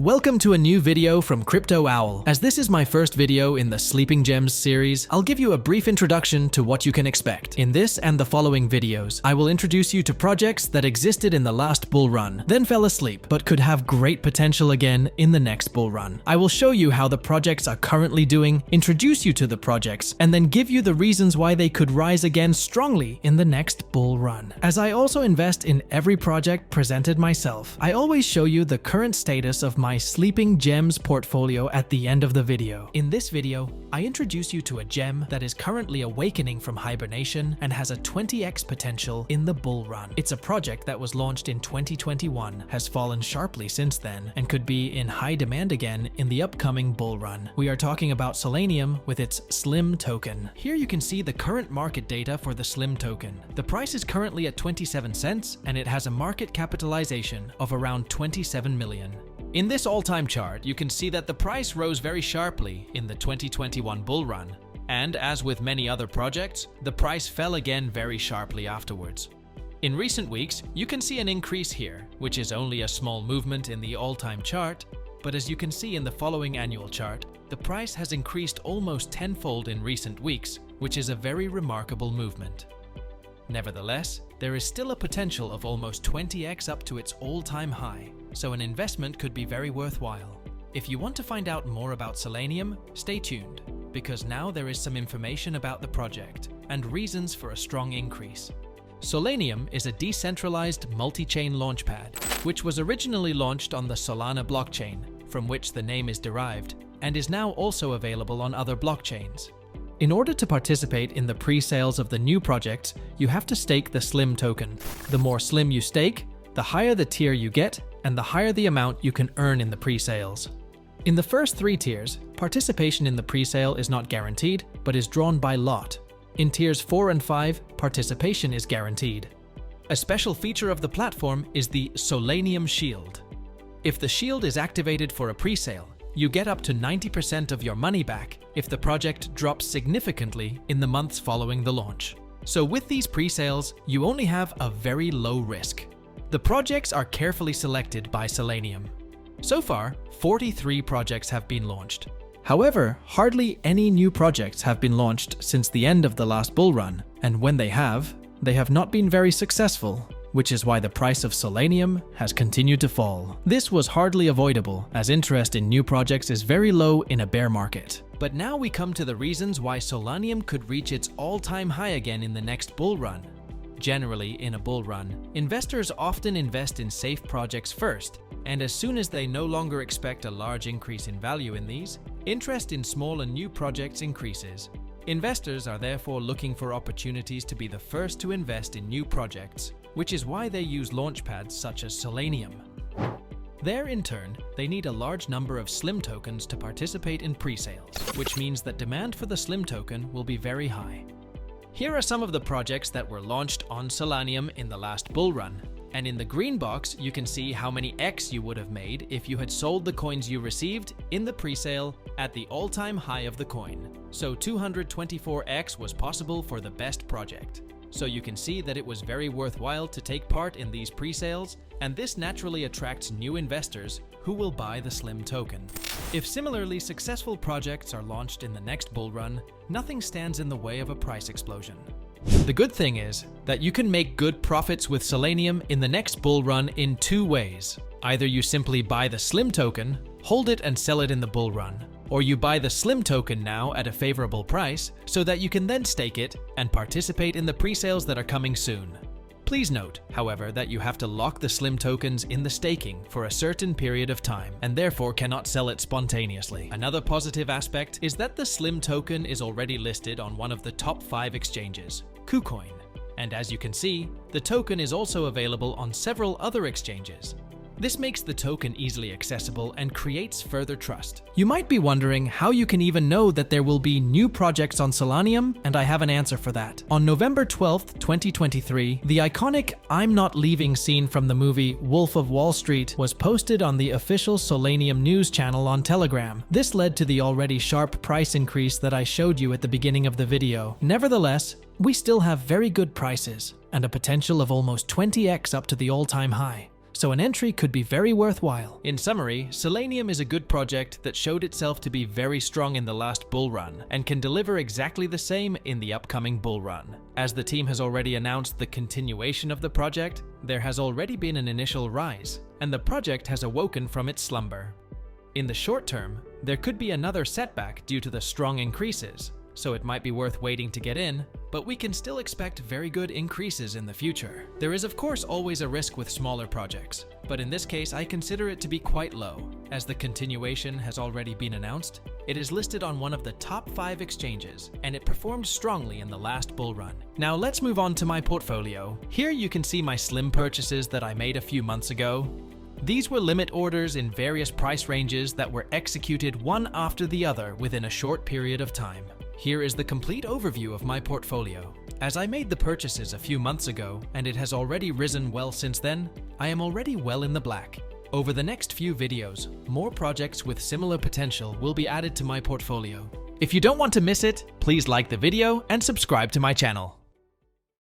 Welcome to a new video from Crypto Owl. As this is my first video in the Sleeping Gems series, I'll give you a brief introduction to what you can expect. In this and the following videos, I will introduce you to projects that existed in the last bull run, then fell asleep, but could have great potential again in the next bull run. I will show you how the projects are currently doing, introduce you to the projects, and then give you the reasons why they could rise again strongly in the next bull run. As I also invest in every project presented myself, I always show you the current status of my Sleeping Gems portfolio at the end of the video. In this video, I introduce you to a gem that is currently awakening from hibernation and has a 20x potential in the bull run. It's a project that was launched in 2021, has fallen sharply since then, and could be in high demand again in the upcoming bull run. We are talking about Solanium with its SLIM token. Here you can see the current market data for the SLIM token. The price is currently at 27 cents and it has a market capitalization of around 27 million. In this all-time chart, you can see that the price rose very sharply in the 2021 bull run, and as with many other projects, the price fell again very sharply afterwards. In recent weeks, you can see an increase here, which is only a small movement in the all-time chart, but as you can see in the following annual chart, the price has increased almost tenfold in recent weeks, which is a very remarkable movement. Nevertheless, there is still a potential of almost 20x up to its all-time high, so an investment could be very worthwhile. If you want to find out more about Solanium, stay tuned, because now there is some information about the project and reasons for a strong increase. Solanium is a decentralized multi-chain launchpad, which was originally launched on the Solana blockchain, from which the name is derived, and is now also available on other blockchains. In order to participate in the pre-sales of the new projects, you have to stake the SLIM token. The more SLIM you stake, the higher the tier you get, and the higher the amount you can earn in the pre-sales. In the first 3 tiers, participation in the pre-sale is not guaranteed, but is drawn by lot. In tiers 4 and 5, participation is guaranteed. A special feature of the platform is the Solanium Shield. If the shield is activated for a pre-sale, you get up to 90% of your money back if the project drops significantly in the months following the launch. So with these pre-sales, you only have a very low risk. The projects are carefully selected by Solanium. So far, 43 projects have been launched. However, hardly any new projects have been launched since the end of the last bull run, and when they have not been very successful, which is why the price of Solanium has continued to fall. This was hardly avoidable, as interest in new projects is very low in a bear market. But now we come to the reasons why Solanium could reach its all-time high again in the next bull run. Generally, in a bull run, investors often invest in safe projects first, and as soon as they no longer expect a large increase in value in these, interest in small and new projects increases. Investors are therefore looking for opportunities to be the first to invest in new projects, which is why they use launchpads such as Solanium. There, in turn, they need a large number of SLIM tokens to participate in pre-sales, which means that demand for the SLIM token will be very high. Here are some of the projects that were launched on Solanium in the last bull run, and in the green box you can see how many X you would have made if you had sold the coins you received in the pre-sale at the all-time high of the coin. So 224X was possible for the best project. So you can see that it was very worthwhile to take part in these pre-sales, and this naturally attracts new investors who will buy the SLIM token. If similarly successful projects are launched in the next bull run, nothing stands in the way of a price explosion. The good thing is that you can make good profits with Solanium in the next bull run in 2 ways. Either you simply buy the SLIM token, hold it and sell it in the bull run, or you buy the SLIM token now at a favorable price so that you can then stake it and participate in the pre-sales that are coming soon. Please note, however, that you have to lock the SLIM tokens in the staking for a certain period of time and therefore cannot sell it spontaneously. Another positive aspect is that the SLIM token is already listed on one of the top 5 exchanges, KuCoin, and as you can see, the token is also available on several other exchanges. This makes the token easily accessible and creates further trust. You might be wondering how you can even know that there will be new projects on Solanium, and I have an answer for that. On November 12th, 2023, the iconic "I'm Not Leaving" scene from the movie Wolf of Wall Street was posted on the official Solanium news channel on Telegram. This led to the already sharp price increase that I showed you at the beginning of the video. Nevertheless, we still have very good prices and a potential of almost 20x up to the all-time high. so an entry could be very worthwhile. In summary, Solanium is a good project that showed itself to be very strong in the last bull run and can deliver exactly the same in the upcoming bull run. As the team has already announced the continuation of the project, there has already been an initial rise, and the project has awoken from its slumber. In the short term, there could be another setback due to the strong increases, so it might be worth waiting to get in, but we can still expect very good increases in the future. There is of course always a risk with smaller projects, but in this case I consider it to be quite low. As the continuation has already been announced, it is listed on one of the top 5 exchanges, and it performed strongly in the last bull run. Now let's move on to my portfolio. Here you can see my slim purchases that I made a few months ago. These were limit orders in various price ranges that were executed one after the other within a short period of time. Here is the complete overview of my portfolio. As I made the purchases a few months ago, and it has already risen well since then, I am already well in the black. Over the next few videos, more projects with similar potential will be added to my portfolio. If you don't want to miss it, please like the video and subscribe to my channel.